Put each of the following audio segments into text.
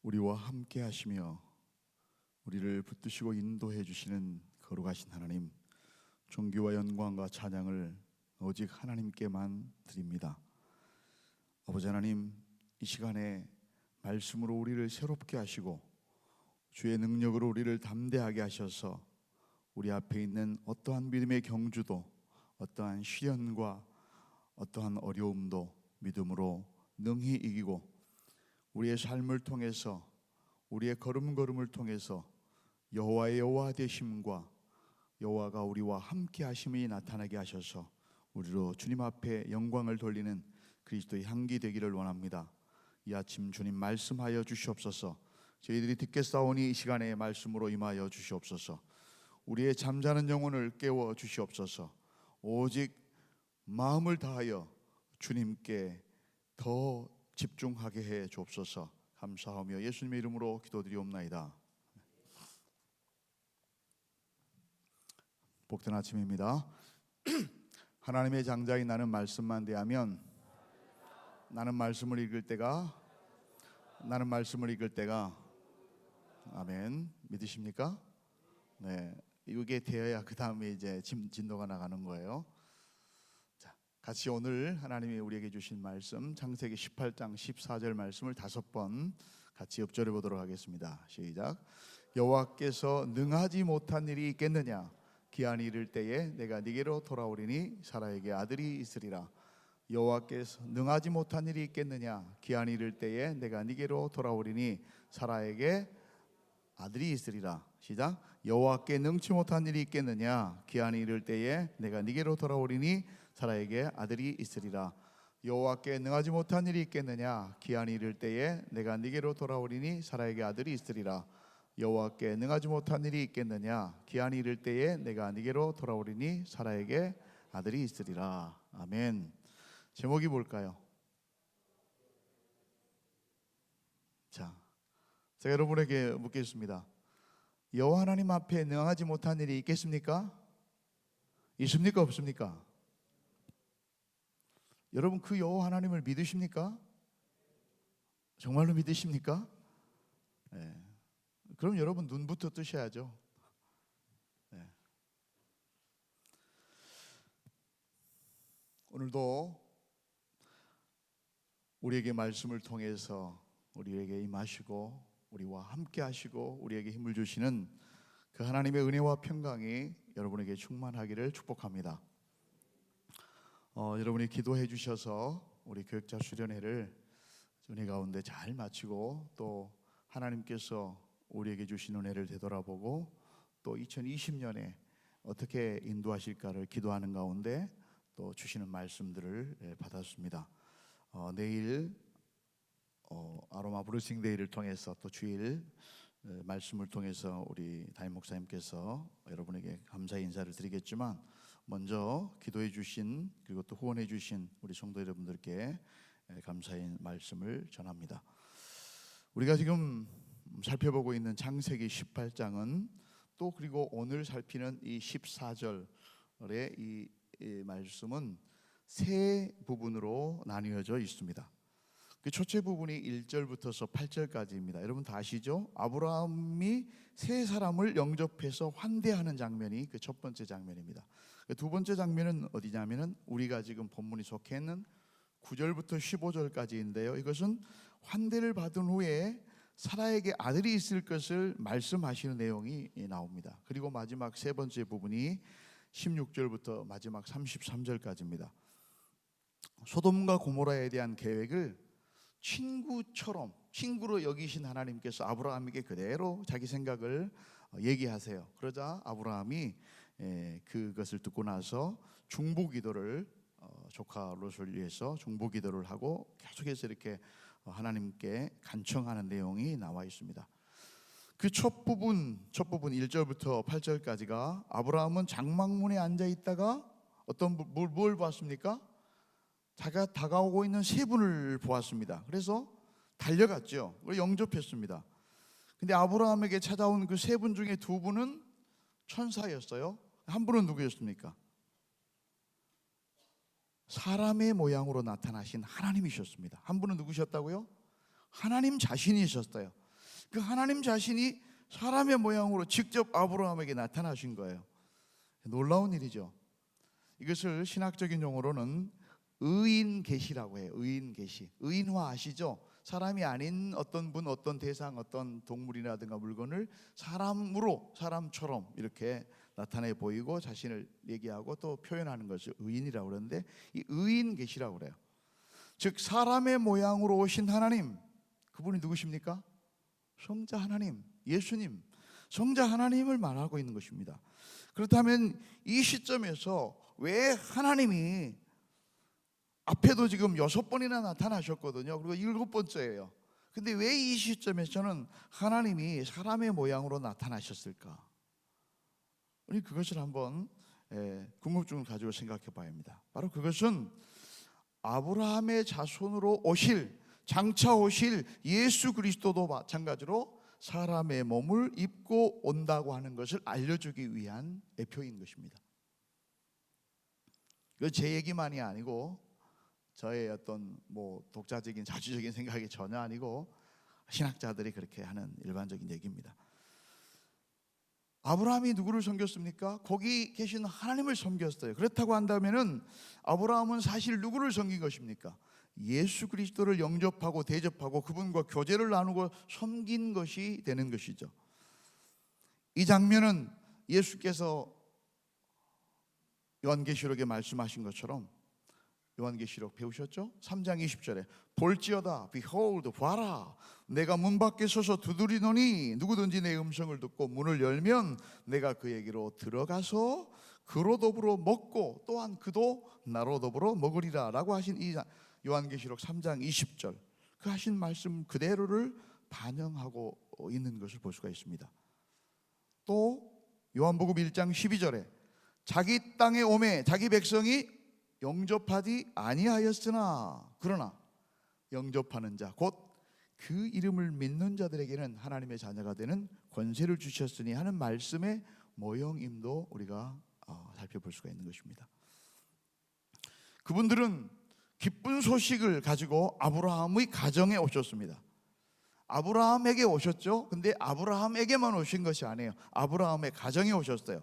우리와 함께 하시며 우리를 붙드시고 인도해 주시는 거룩하신 하나님, 존귀와 영광과 찬양을 오직 하나님께만 드립니다. 아버지 하나님, 이 시간에 말씀으로 우리를 새롭게 하시고 주의 능력으로 우리를 담대하게 하셔서 우리 앞에 있는 어떠한 믿음의 경주도, 어떠한 시련과 어떠한 어려움도 믿음으로 능히 이기고 우리의 삶을 통해서, 우리의 걸음걸음을 통해서 여호와의 여호와 되심과 여호와가 우리와 함께 하심이 나타나게 하셔서 우리로 주님 앞에 영광을 돌리는 그리스도의 향기 되기를 원합니다. 이 아침 주님 말씀하여 주시옵소서. 저희들이 듣겠사오니 이 시간에 말씀으로 임하여 주시옵소서. 우리의 잠자는 영혼을 깨워 주시옵소서. 오직 마음을 다하여 주님께 더 집중하게 해 주옵소서. 감사하며 예수님의 이름으로 기도드리옵나이다. 복된 아침입니다. 하나님의 장자인 나는 말씀만 대하면 나는 말씀을 읽을 때가 아멘. 믿으십니까? 네, 이게 되어야 그 다음에 이제 진도가 나가는 거예요. 자, 같이 오늘 하나님이 우리에게 주신 말씀 창세기 18장 14절 말씀을 5번 같이 읊조려 보도록 하겠습니다. 시작. 여호와께서 능하지 못한 일이 있겠느냐? 기한이 이를 때에 내가 네게로 돌아오리니 사라에게 아들이 있으리라. 여호와께서 능하지 못한 일이 있겠느냐? 기한이 이를 때에 내가 네게로 돌아오리니 사라에게 아들이 있으리라. 시작. 여호와께 능치 못한 일이 있겠느냐? 기한이 이를 때에 내가 네게로 돌아오리니 사라에게 아들이 있으리라. 여호와께 능하지 못한 일이 있겠느냐? 기한이 이를 때에 내가 네게로 돌아오리니 사라에게 아들이 있으리라. 여호와께 능하지 못한 일이 있겠느냐? 기한이 이를 때에 내가 네게로 돌아오리니 사라에게 아들이 있으리라. 아멘. 제목이 뭘까요? 자, 제가 여러분에게 묻겠습니다. 여호와 하나님 앞에 능하지 못한 일이 있겠습니까? 있습니까? 없습니까? 여러분, 그 여호와 하나님을 믿으십니까? 정말로 믿으십니까? 네. 그럼 여러분 눈부터 뜨셔야죠. 네. 오늘도 우리에게 말씀을 통해서 우리에게 임하시고 우리와 함께 하시고 우리에게 힘을 주시는 그 하나님의 은혜와 평강이 여러분에게 충만하기를 축복합니다. 여러분이 기도해 주셔서 우리 교육자 수련회를 은혜 가운데 잘 마치고 또 하나님께서 우리에게 주신 은혜를 되돌아보고 또 2020년에 어떻게 인도하실까를 기도하는 가운데 또 주시는 말씀들을 받았습니다. 내일 아로마 브루싱 데이를 통해서 또 주일 말씀을 통해서 우리 담임 목사님께서 여러분에게 감사의 인사를 드리겠지만 먼저 기도해 주신 그리고 또 후원해 주신 우리 성도 여러분들께 감사의 말씀을 전합니다. 우리가 지금 살펴보고 있는 창세기 18장은 또 그리고 오늘 살피는 이 14절의 이 말씀은 세 부분으로 나뉘어져 있습니다. 그 첫째 부분이 1절부터서 8절까지입니다. 여러분 다 아시죠? 아브라함이 세 사람을 영접해서 환대하는 장면이 그 첫 번째 장면입니다. 두 번째 장면은 어디냐면은 우리가 지금 본문이 속해 있는 9절부터 15절까지인데요. 이것은 환대를 받은 후에 사라에게 아들이 있을 것을 말씀하시는 내용이 나옵니다. 그리고 마지막 세 번째 부분이 16절부터 마지막 33절까지입니다. 소돔과 고모라에 대한 계획을 친구로 여기신 하나님께서 아브라함에게 그대로 자기 생각을 얘기하세요. 그러자 아브라함이 그것을 듣고 나서 중보기도를 조카 롯을 위해서 중보기도를 하고 계속해서 이렇게 하나님께 간청하는 내용이 나와 있습니다. 그 첫 부분 1절부터 8절까지가 아브라함은 장막문에 앉아 있다가 뭘 보았습니까? 자기가 다가오고 있는 세 분을 보았습니다. 그래서 달려갔죠. 영접했습니다. 근데 아브라함에게 찾아온 그 세 분 중에 두 분은 천사였어요. 한 분은 누구였습니까? 사람의 모양으로 나타나신 하나님이셨습니다. 한 분은 누구셨다고요? 하나님 자신이셨어요. 그 하나님 자신이 사람의 모양으로 직접 아브라함에게 나타나신 거예요. 놀라운 일이죠. 이것을 신학적인 용어로는 의인 계시라고 해요. 의인 계시. 의인화 아시죠? 사람이 아닌 어떤 분, 어떤 대상, 어떤 동물이라든가 물건을 사람으로, 사람처럼 이렇게 나타내 보이고 자신을 얘기하고 또 표현하는 것을 의인이라고 그러는데, 이 의인 계시라고 그래요. 즉 사람의 모양으로 오신 하나님, 그분이 누구십니까? 성자 하나님, 예수님, 성자 하나님을 말하고 있는 것입니다. 그렇다면 이 시점에서 왜 하나님이 앞에도 지금 6번이나 나타나셨거든요. 그리고 7번째예요. 근데 왜 이 시점에서는 하나님이 사람의 모양으로 나타나셨을까? 우리 그것을 한번 궁금증을 가지고 생각해 봐야 합니다. 바로 그것은 아브라함의 자손으로 오실, 장차 오실 예수 그리스도도 마찬가지로 사람의 몸을 입고 온다고 하는 것을 알려주기 위한 예표인 것입니다. 이거 제 얘기만이 아니고 저의 어떤 독자적인 자주적인 생각이 전혀 아니고 신학자들이 그렇게 하는 일반적인 얘기입니다. 아브라함이 누구를 섬겼습니까? 거기 계신 하나님을 섬겼어요. 그렇다고 한다면은 아브라함은 사실 누구를 섬긴 것입니까? 예수 그리스도를 영접하고 대접하고 그분과 교제를 나누고 섬긴 것이 되는 것이죠. 이 장면은 예수께서 요한계시록에 말씀하신 것처럼, 요한계시록 배우셨죠? 3장 20절에 볼지어다 behold 봐라 내가 문 밖에 서서 두드리노니 누구든지 내 음성을 듣고 문을 열면 내가 그에게로 들어가서 그로 더불어 먹고 또한 그도 나로 더불어 먹으리라 라고 하신 이 요한계시록 3장 20절, 그 하신 말씀 그대로를 반영하고 있는 것을 볼 수가 있습니다. 또 요한복음 1장 12절에 자기 땅에 오매 자기 백성이 영접하지 아니하였으나 그러나 영접하는 자 곧 그 이름을 믿는 자들에게는 하나님의 자녀가 되는 권세를 주셨으니 하는 말씀의 모형임도 우리가 살펴볼 수가 있는 것입니다. 그분들은 기쁜 소식을 가지고 아브라함의 가정에 오셨습니다. 아브라함에게 오셨죠. 근데 아브라함에게만 오신 것이 아니에요. 아브라함의 가정에 오셨어요.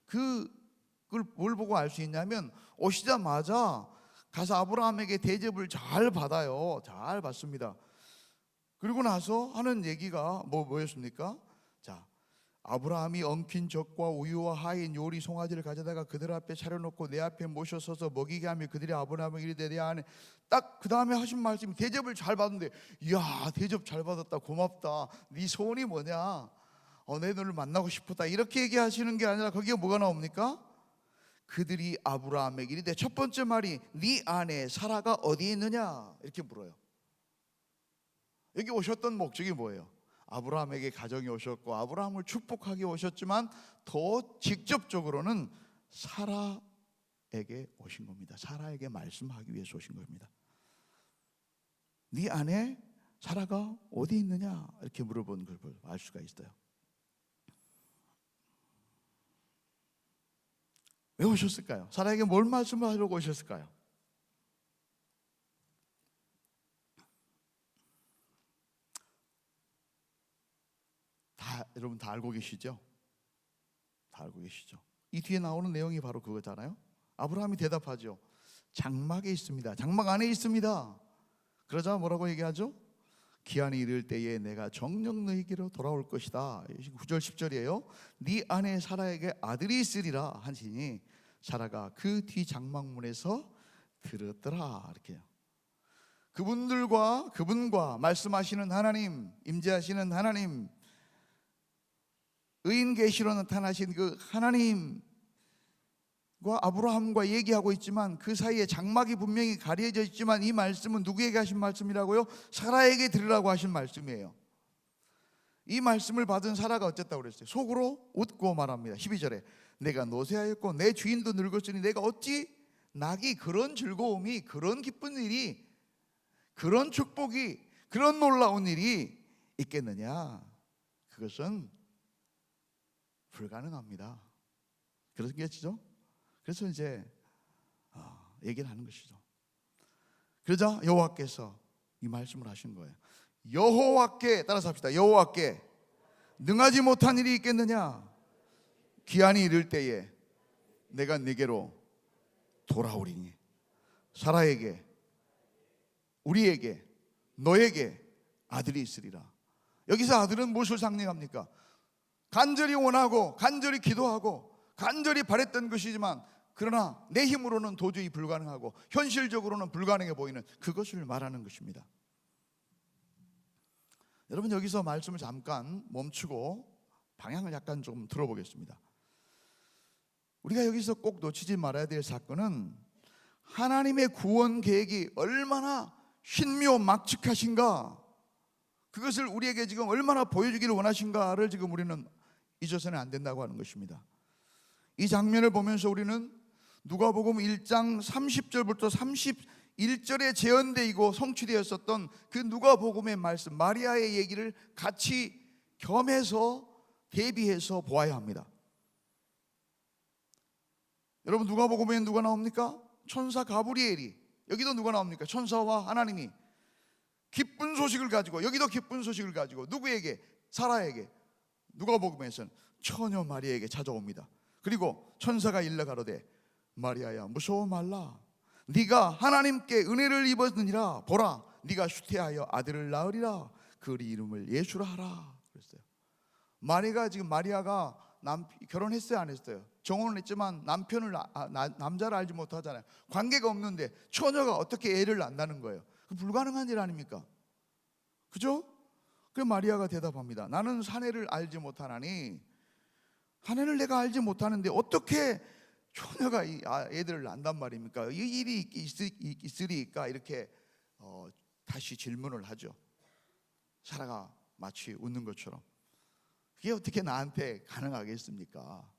그걸 뭘 보고 알 수 있냐면 오시자마자 가서 아브라함에게 대접을 잘 받아요. 잘 받습니다. 그리고 나서 하는 얘기가 뭐였습니까? 자, 아브라함이 엉킨 젖과 우유와 하인 요리 송아지를 가져다가 그들 앞에 차려놓고 내 앞에 모셔서서 먹이게 하며 그들이 아브라함에게 이르되 내 안에 딱 그 다음에 하신 말씀이 대접을 잘 받는데, 이야 대접 잘 받았다 고맙다 네 소원이 뭐냐, 내 너를 만나고 싶었다 이렇게 얘기하시는 게 아니라 거기에 뭐가 나옵니까? 그들이 아브라함에게 이르되, 첫 번째 말이 네 아내 사라가 어디에 있느냐 이렇게 물어요. 여기 오셨던 목적이 뭐예요? 아브라함에게 가정에 오셨고 아브라함을 축복하기 오셨지만 더 직접적으로는 사라에게 오신 겁니다. 사라에게 말씀하기 위해서 오신 겁니다. 네 아내 사라가 어디 있느냐 이렇게 물어본 걸 알 수가 있어요. 왜 오셨을까요? 사라에게 뭘 말씀하려고 오셨을까요? 여러분 다 알고 계시죠? 다 알고 계시죠? 이 뒤에 나오는 내용이 바로 그거잖아요. 아브라함이 대답하죠. 장막에 있습니다. 장막 안에 있습니다. 그러자 뭐라고 얘기하죠? 기한이 이를 때에 내가 정녕 너희에게로 돌아올 것이다. 9절 10절이에요. 네 아내 사라에게 아들이 있으리라 하시니 사라가 그 뒤 장막문에서 들었더라 이렇게요. 그분과 말씀하시는 하나님, 임재하시는 하나님, 의인 계시로 나타나신 그 하나님과 아브라함과 얘기하고 있지만 그 사이에 장막이 분명히 가려져 있지만 이 말씀은 누구에게 하신 말씀이라고요? 사라에게 들으라고 하신 말씀이에요. 이 말씀을 받은 사라가 어쨌다고 그랬어요? 속으로 웃고 말합니다. 12절에 내가 노쇠하였고 내 주인도 늙었으니 내가 어찌 낙이 그런 즐거움이, 그런 기쁜 일이, 그런 축복이, 그런 놀라운 일이 있겠느냐? 그것은 불가능합니다. 그렇겠죠? 그래서 이제 얘기를 하는 것이죠. 그러자 여호와께서 이 말씀을 하신 거예요. 여호와께, 따라서 합시다. 여호와께 능하지 못한 일이 있겠느냐? 기한이 이를 때에 내가 네게로 돌아오리니. 사라에게, 우리에게, 너에게 아들이 있으리라. 여기서 아들은 무엇을 상징합니까? 간절히 원하고 간절히 기도하고 간절히 바랬던 것이지만 그러나 내 힘으로는 도저히 불가능하고 현실적으로는 불가능해 보이는 그것을 말하는 것입니다. 여러분, 여기서 말씀을 잠깐 멈추고 방향을 약간 좀 들어보겠습니다. 우리가 여기서 꼭 놓치지 말아야 될 사건은 하나님의 구원 계획이 얼마나 신묘막측하신가, 그것을 우리에게 지금 얼마나 보여주기를 원하신가를 지금 우리는 잊어서는 안 된다고 하는 것입니다. 이 장면을 보면서 우리는 누가복음 1장 30절부터 31절에 재현되고 성취되었었던 그 누가복음의 말씀, 마리아의 얘기를 같이 겸해서 대비해서 보아야 합니다. 여러분, 누가복음에는 누가 나옵니까? 천사 가브리엘이. 여기도 누가 나옵니까? 천사와 하나님이 기쁜 소식을 가지고, 여기도 기쁜 소식을 가지고 누구에게? 사라에게. 누가복음에서는 처녀 마리아에게 찾아옵니다. 그리고 천사가 일러 가로되 마리아야 무서워 말라, 네가 하나님께 은혜를 입었느니라. 보라, 네가 슈태하여 아들을 낳으리라. 그리 이름을 예수라 하라 그랬어요. 마리아가 결혼했어요, 안 했어요? 정혼을 했지만 남자를 알지 못하잖아요. 관계가 없는데 처녀가 어떻게 애를 낳는다는 거예요? 그 불가능한 일 아닙니까? 그죠? 그 마리아가 대답합니다. 나는 사내를 알지 못하나니, 사내를 내가 알지 못하는데 어떻게 처녀가 애들을 낳는단 말입니까? 이 일이 있으리까? 이렇게 다시 질문을 하죠. 사라가 마치 웃는 것처럼. 그게 어떻게 나한테 가능하겠습니까?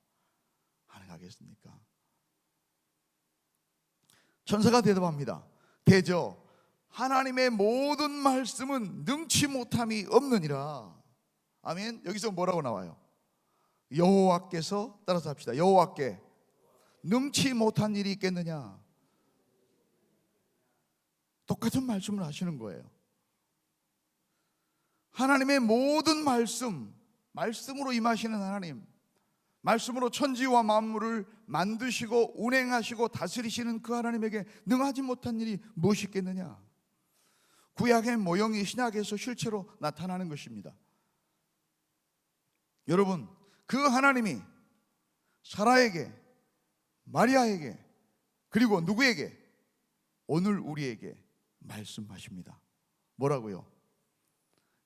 천사가 대답합니다. 대저 하나님의 모든 말씀은 능치 못함이 없느니라. 아멘. 여기서 뭐라고 나와요? 여호와께서, 따라서 합시다. 여호와께 능치 못한 일이 있겠느냐? 똑같은 말씀을 하시는 거예요. 하나님의 모든 말씀으로 임하시는 하나님, 말씀으로 천지와 만물을 만드시고 운행하시고 다스리시는 그 하나님에게 능하지 못한 일이 무엇이 있겠느냐? 구약의 모형이 신약에서 실체로 나타나는 것입니다. 여러분, 그 하나님이 사라에게, 마리아에게, 그리고 누구에게? 오늘 우리에게 말씀하십니다. 뭐라고요?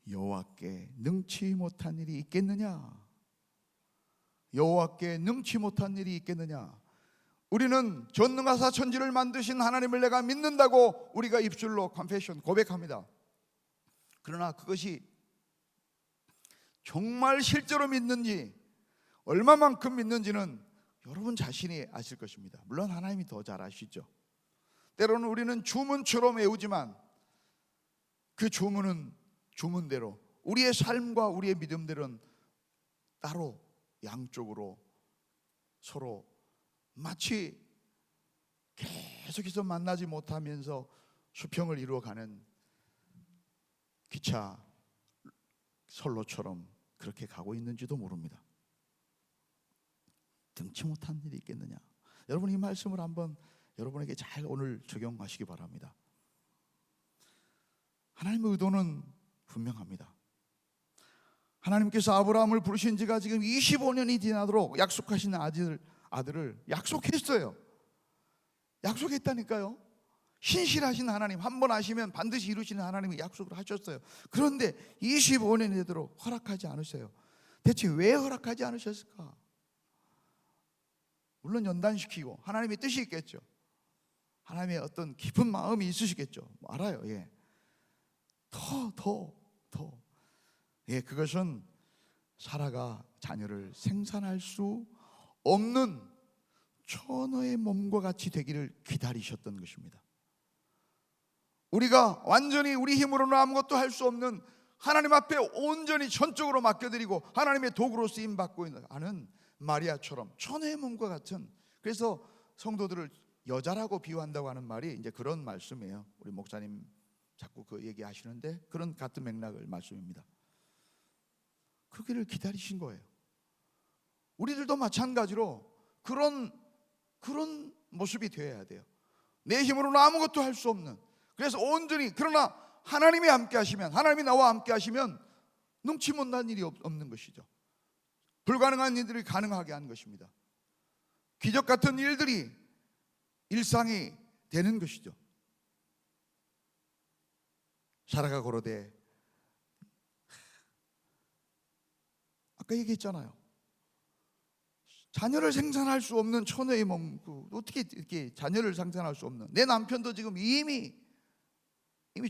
여호와께 능치 못한 일이 있겠느냐? 여호와께 능치 못한 일이 있겠느냐? 우리는 전능하사 천지를 만드신 하나님을 내가 믿는다고 우리가 입술로 confession, 고백합니다. 그러나 그것이 정말 실제로 믿는지, 얼마만큼 믿는지는 여러분 자신이 아실 것입니다. 물론 하나님이 더 잘 아시죠. 때로는 우리는 주문처럼 외우지만 그 주문은 주문대로, 우리의 삶과 우리의 믿음들은 따로 양쪽으로 서로 마치 계속해서 만나지 못하면서 수평을 이루어가는 기차 선로처럼 그렇게 가고 있는지도 모릅니다. 등치 못한 일이 있겠느냐? 여러분, 이 말씀을 한번 여러분에게 잘 오늘 적용하시기 바랍니다. 하나님의 의도는 분명합니다. 하나님께서 아브라함을 부르신 지가 지금 25년이 지나도록 약속하신 아들을 약속했어요. 약속했다니까요. 신실하신 하나님, 한 번 하시면 반드시 이루시는 하나님이 약속을 하셨어요. 그런데 25년이 되도록 허락하지 않으세요. 대체 왜 허락하지 않으셨을까? 물론 연단시키고 하나님의 뜻이 있겠죠. 하나님의 어떤 깊은 마음이 있으시겠죠. 알아요. 예. 더. 예, 그것은 사라가 자녀를 생산할 수 없는 처녀의 몸과 같이 되기를 기다리셨던 것입니다. 우리가 완전히 우리 힘으로는 아무것도 할 수 없는, 하나님 앞에 온전히 전적으로 맡겨드리고 하나님의 도구로 쓰임받고 하는 마리아처럼 처녀의 몸과 같은, 그래서 성도들을 여자라고 비유한다고 하는 말이 이제 그런 말씀이에요. 우리 목사님 자꾸 그 얘기하시는데 그런 같은 맥락을 말씀입니다. 그기를 기다리신 거예요. 우리들도 마찬가지로 그런 모습이 되어야 돼요. 내 힘으로는 아무것도 할 수 없는, 그래서 온전히, 그러나 하나님이 함께 하시면, 하나님이 나와 함께 하시면 능치 못난 일이 없는 것이죠. 불가능한 일들이 가능하게 하는 것입니다. 기적 같은 일들이 일상이 되는 것이죠. 사라가 고르되, 아까 얘기했잖아요. 자녀를 생산할 수 없는 처녀의 몸, 어떻게 이렇게 자녀를 생산할 수 없는, 내 남편도 지금 이미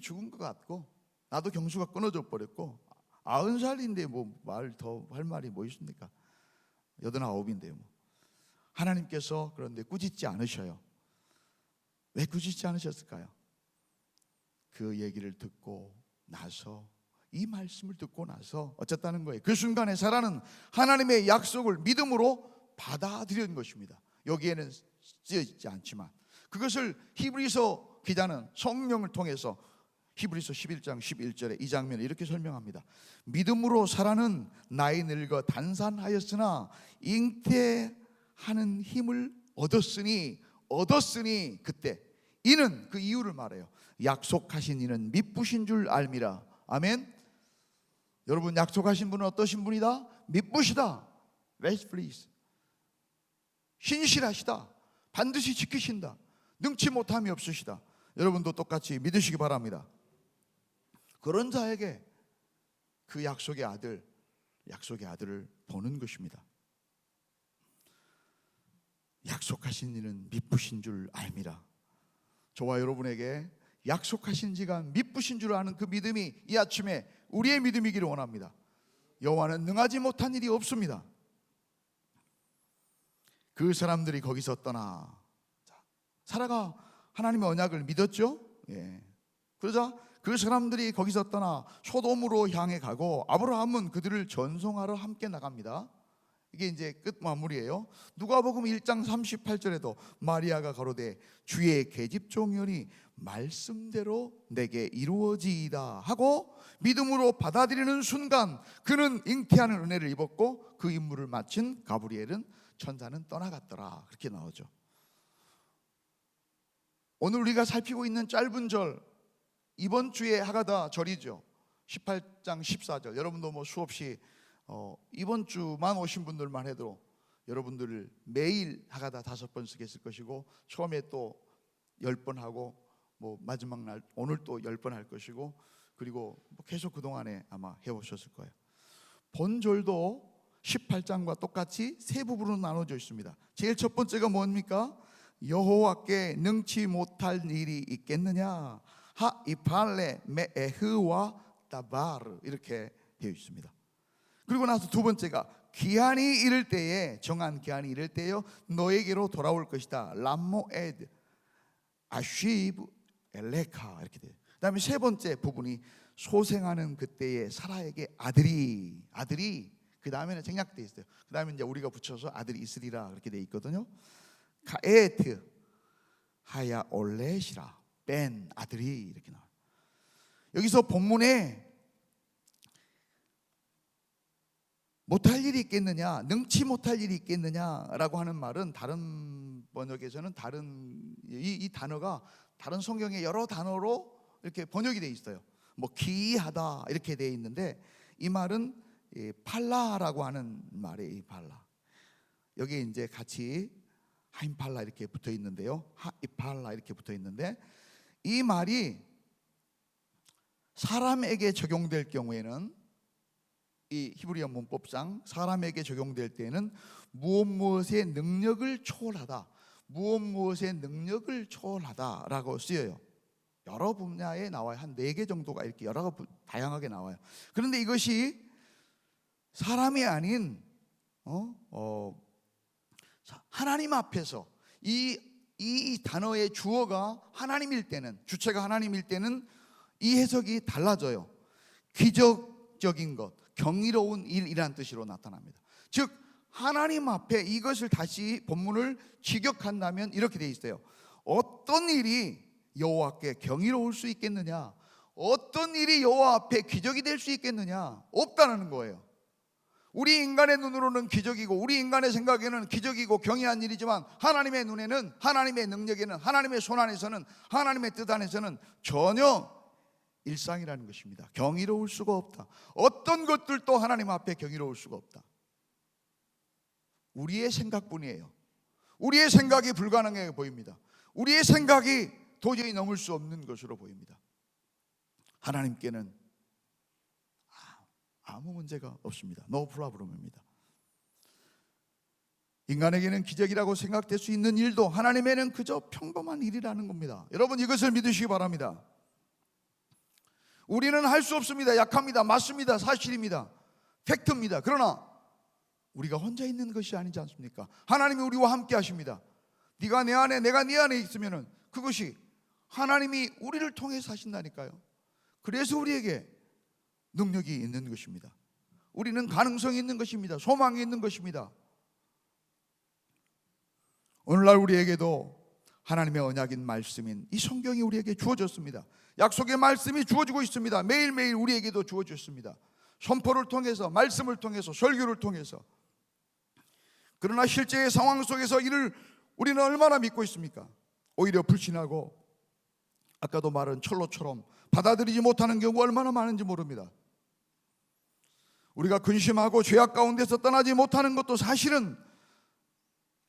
죽은 것 같고, 나도 경수가 끊어져 버렸고, 90살인데 뭐 말 더 할 말이 뭐 있습니까? 89인데요. 하나님께서 그런데 꾸짖지 않으셔요. 왜 꾸짖지 않으셨을까요? 그 얘기를 듣고 나서, 이 말씀을 듣고 나서 어쨌다는 거예요. 그 순간에 사라는 하나님의 약속을 믿음으로 받아들인 것입니다. 여기에는 쓰여 있지 않지만 그것을 히브리서 기자는 성령을 통해서 히브리서 11장 11절에 이 장면을 이렇게 설명합니다. 믿음으로 사라는 나이 늙어 단산하였으나 잉태하는 힘을 얻었으니 그때, 이는 그 이유를 말해요. 약속하신 이는 미쁘신 줄 알미라. 아멘. 여러분, 약속하신 분은 어떠신 분이다? 미쁘시다. Rest please. 신실하시다. 반드시 지키신다. 능치 못함이 없으시다. 여러분도 똑같이 믿으시기 바랍니다. 그런 자에게 그 약속의 아들을 보는 것입니다. 약속하신 이는 미쁘신 줄 알미라. 저와 여러분에게 약속하신 지가 미쁘신 줄 아는 그 믿음이 이 아침에 우리의 믿음이기를 원합니다. 여호와는 능하지 못한 일이 없습니다. 그 사람들이 거기서 떠나, 사라가 하나님의 언약을 믿었죠. 그러자 그 사람들이 거기서 떠나 소돔으로 향해 가고, 아브라함은 그들을 전송하러 함께 나갑니다. 이게 이제 끝 마무리예요. 누가복음 1장 38절에도 마리아가 가로되 주의 계집종이오니 말씀대로 내게 이루어지이다 하고 믿음으로 받아들이는 순간 그는 잉태하는 은혜를 입었고 그 임무를 마친 가브리엘은, 천사는 떠나갔더라. 그렇게 나오죠. 오늘 우리가 살피고 있는 짧은 절, 이번 주에 하가다 절이죠. 18장 14절. 여러분도 뭐 수없이 이번 주만 오신 분들만 해도 여러분들을 매일 하가다 5번씩 했을 것이고, 처음에 또 10번 하고, 뭐 마지막 날 오늘 또 10번 할 것이고, 그리고 계속 그동안에 아마 해오셨을 거예요. 본절도 18장과 똑같이 세 부분으로 나눠져 있습니다. 제일 첫 번째가 뭡니까? 여호와께 능치 못할 일이 있겠느냐? 하이팔레 메에흐와 다바르, 이렇게 되어 있습니다. 그리고 나서 두 번째가 기한이 이를 때에, 정한 기한이 이를 때요 너에게로 돌아올 것이다. 람모에드 아쉬브 엘레카, 이렇게 돼요. 그 다음에 세 번째 부분이 소생하는 그때에 사라에게 아들이 그 다음에는 생략되어 있어요. 그 다음에 이제 우리가 붙여서 아들이 있으리라, 그렇게 되어 있거든요. 가에트 하야 올렛이라, 뺀 아들이, 이렇게 나와요. 여기서 본문에 못할 일이 있겠느냐, 능치 못할 일이 있겠느냐라고 하는 말은 다른 번역에서는 이 단어가 다른 성경의 여러 단어로 이렇게 번역이 되어 있어요. 뭐 기이하다 이렇게 되어 있는데, 이 말은 팔라라고 하는 말이에요. 이 팔라. 여기 이제 같이 하임팔라 이렇게 붙어 있는데요. 하이팔라 이렇게 붙어 있는데, 이 말이 사람에게 적용될 경우에는, 이 히브리어 문법상 사람에게 적용될 때는 무엇의 능력을 초월하다, 무엇의 능력을 초월하다라고 쓰여요. 여러 분야에 나와요. 한 4개 정도가 이렇게 여러 다양하게 나와요. 그런데 이것이 사람이 아닌 하나님 앞에서 이 단어의 주어가 하나님일 때는, 주체가 하나님일 때는 이 해석이 달라져요. 기적적인 것, 경이로운 일이란 뜻으로 나타납니다. 즉 하나님 앞에 이것을 다시 본문을 직역한다면 이렇게 돼 있어요. 어떤 일이 여호와께 경이로울 수 있겠느냐, 어떤 일이 여호와 앞에 기적이 될 수 있겠느냐? 없다는 거예요. 우리 인간의 눈으로는 기적이고 우리 인간의 생각에는 기적이고 경이한 일이지만 하나님의 눈에는, 하나님의 능력에는, 하나님의 손 안에서는, 하나님의 뜻 안에서는 전혀 일상이라는 것입니다. 경이로울 수가 없다. 어떤 것들도 하나님 앞에 경이로울 수가 없다. 우리의 생각뿐이에요. 우리의 생각이 불가능해 보입니다. 우리의 생각이 도저히 넘을 수 없는 것으로 보입니다. 하나님께는 아무 문제가 없습니다. No problem입니다. 인간에게는 기적이라고 생각될 수 있는 일도 하나님에는 그저 평범한 일이라는 겁니다. 여러분, 이것을 믿으시기 바랍니다. 우리는 할 수 없습니다. 약합니다. 맞습니다. 사실입니다. 팩트입니다. 그러나 우리가 혼자 있는 것이 아니지 않습니까? 하나님이 우리와 함께 하십니다. 네가 내 안에, 내가 네 안에 있으면 그것이 하나님이 우리를 통해서 하신다니까요. 그래서 우리에게 능력이 있는 것입니다. 우리는 가능성이 있는 것입니다. 소망이 있는 것입니다. 오늘날 우리에게도 하나님의 언약인 말씀인 이 성경이 우리에게 주어졌습니다. 약속의 말씀이 주어지고 있습니다. 매일매일 우리에게도 주어졌습니다. 선포를 통해서, 말씀을 통해서, 설교를 통해서. 그러나 실제의 상황 속에서 이를 우리는 얼마나 믿고 있습니까? 오히려 불신하고 아까도 말한 철로처럼 받아들이지 못하는 경우가 얼마나 많은지 모릅니다. 우리가 근심하고 죄악 가운데서 떠나지 못하는 것도 사실은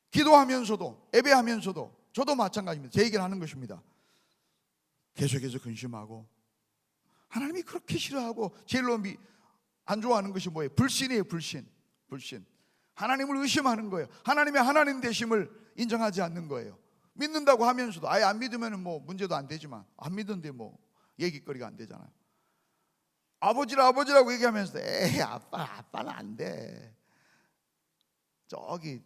기도하면서도, 예배하면서도 저도 마찬가지입니다. 제 얘기를 하는 것입니다. 계속해서 근심하고 하나님이 그렇게 싫어하고 제일로 안 좋아하는 것이 뭐예요? 불신이에요. 불신. 하나님을 의심하는 거예요. 하나님의 하나님 되심을 인정하지 않는 거예요. 믿는다고 하면서도 아예 안 믿으면 뭐 문제도 안 되지만 안 믿는데 뭐 얘기거리가 안 되잖아요. 아버지라고 얘기하면서 에이 아빠는 안 돼. 저기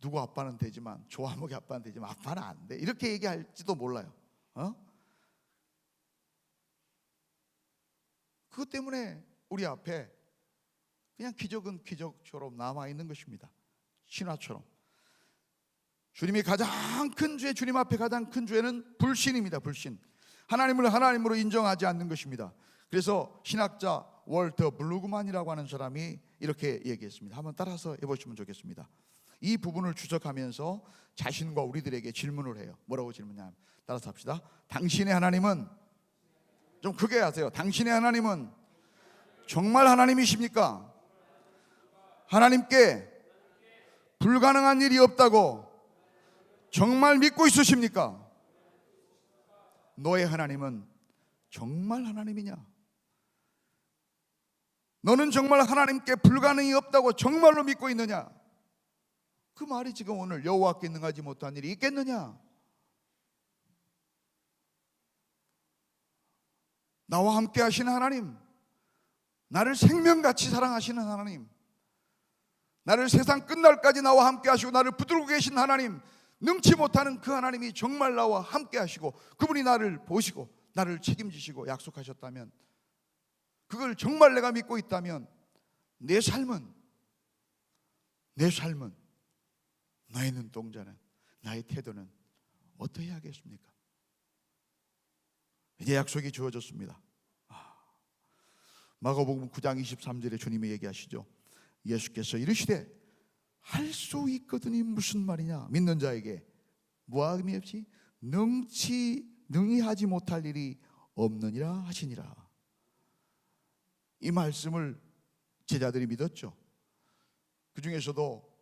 누구 아빠는 되지만 조화목이 아빠는 되지만 아빠는 안 돼. 이렇게 얘기할지도 몰라요. 그것 때문에 우리 앞에 그냥 기적은 기적처럼 남아있는 것입니다. 신화처럼. 주님이 가장 큰 죄, 주님 앞에 가장 큰 죄는 불신입니다. 불신. 하나님을 하나님으로 인정하지 않는 것입니다. 그래서 신학자 월터 블루그만이라고 하는 사람이 이렇게 얘기했습니다. 한번 따라서 해보시면 좋겠습니다. 이 부분을 추적하면서 자신과 우리들에게 질문을 해요. 뭐라고 질문하냐면, 따라서 합시다. 당신의 하나님은, 좀 크게 하세요. 당신의 하나님은 정말 하나님이십니까? 하나님께 불가능한 일이 없다고 정말 믿고 있으십니까? 너의 하나님은 정말 하나님이냐? 너는 정말 하나님께 불가능이 없다고 정말로 믿고 있느냐? 그 말이 지금 오늘 여호와께 능하지 못한 일이 있겠느냐? 나와 함께 하시는 하나님, 나를 생명같이 사랑하시는 하나님, 나를 세상 끝날까지 나와 함께 하시고 나를 붙들고 계신 하나님, 능치 못하는 그 하나님이 정말 나와 함께 하시고 그분이 나를 보시고 나를 책임지시고 약속하셨다면, 그걸 정말 내가 믿고 있다면 내 삶은, 나의 눈동자는, 나의 태도는 어떻게 하겠습니까? 이제 약속이 주어졌습니다. 마가복음 9장 23절에 주님이 얘기하시죠. 예수께서 이르시되 할 수 있거든이 무슨 말이냐? 믿는 자에게 무함이 없이 능히 하지 못할 일이 없느니라 하시니라. 이 말씀을 제자들이 믿었죠. 그 중에서도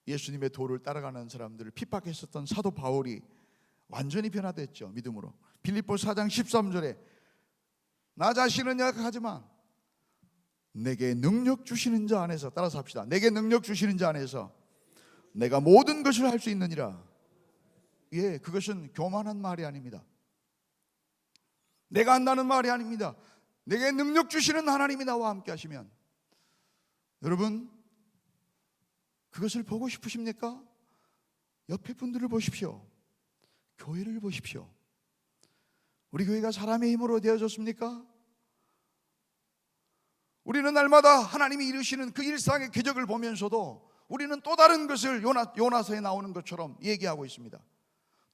예수님의 도를 따라가는 사람들을 핍박했었던 사도 바울이 완전히 변화됐죠. 믿음으로. 빌립보서 4장 13절에 나 자신은 약하지만 내게 능력 주시는 자 안에서, 따라서 합시다. 내게 능력 주시는 자 안에서 내가 모든 것을 할 수 있느니라. 예, 그것은 교만한 말이 아닙니다. 내가 한다는 말이 아닙니다. 내게 능력 주시는 하나님이 나와 함께 하시면, 여러분 그것을 보고 싶으십니까? 옆에 분들을 보십시오. 교회를 보십시오. 우리 교회가 사람의 힘으로 되어졌습니까? 우리는 날마다 하나님이 이루시는 그 일상의 기적을 보면서도 우리는 또 다른 것을 요나서에 나오는 것처럼 얘기하고 있습니다.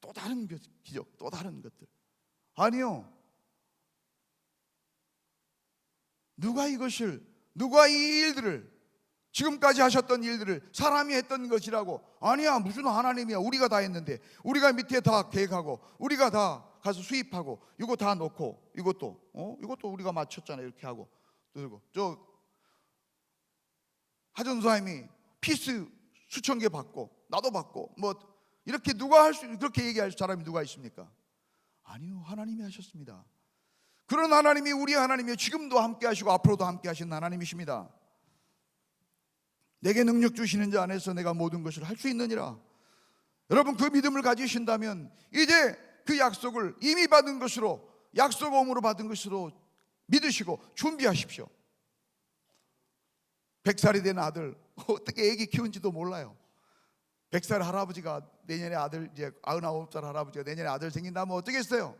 또 다른 기적, 또 다른 것들. 아니요. 누가 이 일들을, 지금까지 하셨던 일들을 사람이 했던 것이라고? 아니야, 무슨 하나님이야. 우리가 다 했는데, 우리가 밑에 다 계획하고, 우리가 다 가서 수입하고, 이거 다 놓고, 이것도 우리가 맞췄잖아요. 이렇게 하고. 그리고 저 하전사님이 피스 수천 개 받고, 나도 받고, 뭐 이렇게 그렇게 얘기할 사람이 누가 있습니까? 아니요, 하나님이 하셨습니다. 그런 하나님이 우리 하나님이요, 지금도 함께 하시고 앞으로도 함께 하시는 하나님이십니다. 내게 능력 주시는 자 안에서 내가 모든 것을 할 수 있느니라. 여러분, 그 믿음을 가지신다면 이제 그 약속을 이미 받은 것으로, 약속음으로 받은 것으로 믿으시고 준비하십시오. 100살이 된 아들, 어떻게 애기 키운지도 몰라요. 100살 할아버지가 내년에 아들, 이제 99살 할아버지가 내년에 아들 생긴다면 어떻겠어요?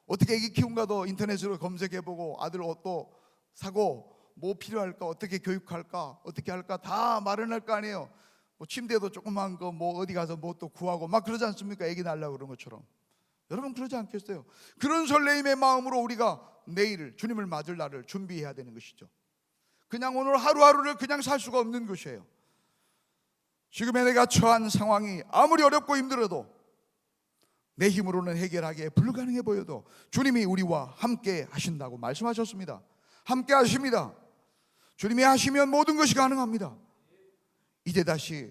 어떻게 애기 키운가도 인터넷으로 검색해보고 아들 옷도 사고, 뭐 필요할까, 어떻게 교육할까, 어떻게 할까 다 마련할 거 아니에요. 뭐 침대도 조그만 거 뭐 어디 가서 뭐 또 구하고 막 그러지 않습니까? 애기 낳으려고 그런 것처럼. 여러분, 그러지 않겠어요? 그런 설레임의 마음으로 우리가 내일을, 주님을 맞을 날을 준비해야 되는 것이죠. 그냥 오늘 하루하루를 그냥 살 수가 없는 것이에요. 지금의 내가 처한 상황이 아무리 어렵고 힘들어도, 내 힘으로는 해결하기에 불가능해 보여도 주님이 우리와 함께 하신다고 말씀하셨습니다. 함께 하십니다. 주님이 하시면 모든 것이 가능합니다. 이제 다시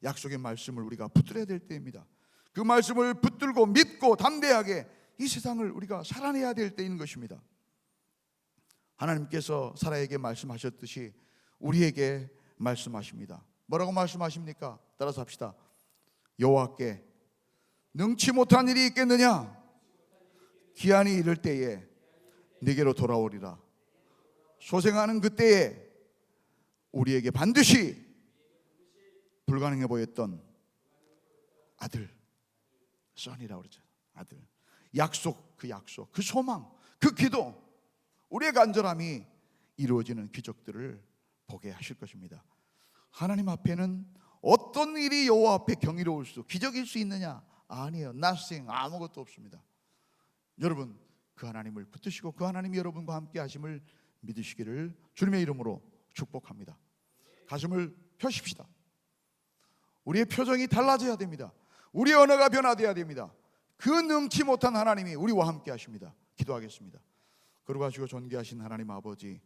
약속의 말씀을 우리가 붙들어야 될 때입니다. 그 말씀을 붙들고 믿고 담대하게 이 세상을 우리가 살아내야 될 때인 것입니다. 하나님께서 사라에게 말씀하셨듯이 우리에게 말씀하십니다. 뭐라고 말씀하십니까? 따라서 합시다. 여호와께 능치 못한 일이 있겠느냐? 기한이 이를 때에 네게로 돌아오리라. 소생하는 그때에 우리에게 반드시 불가능해 보였던 아들, son이라고 그러죠. 아들. 약속, 그 소망, 그 기도, 우리의 간절함이 이루어지는 기적들을 보게 하실 것입니다. 하나님 앞에는 어떤 일이 여호와 앞에 경이로울 수, 기적일 수 있느냐? 아니에요. nothing, 아무것도 없습니다. 여러분, 그 하나님을 붙드시고 그 하나님이 여러분과 함께 하심을 믿으시기를 주님의 이름으로 축복합니다. 가슴을 펴십시다. 우리의 표정이 달라져야 됩니다. 우리의 언어가 변화되어야 됩니다. 그 능치 못한 하나님이 우리와 함께 하십니다. 기도하겠습니다. 거룩하시고 존귀하신 하나님 아버지,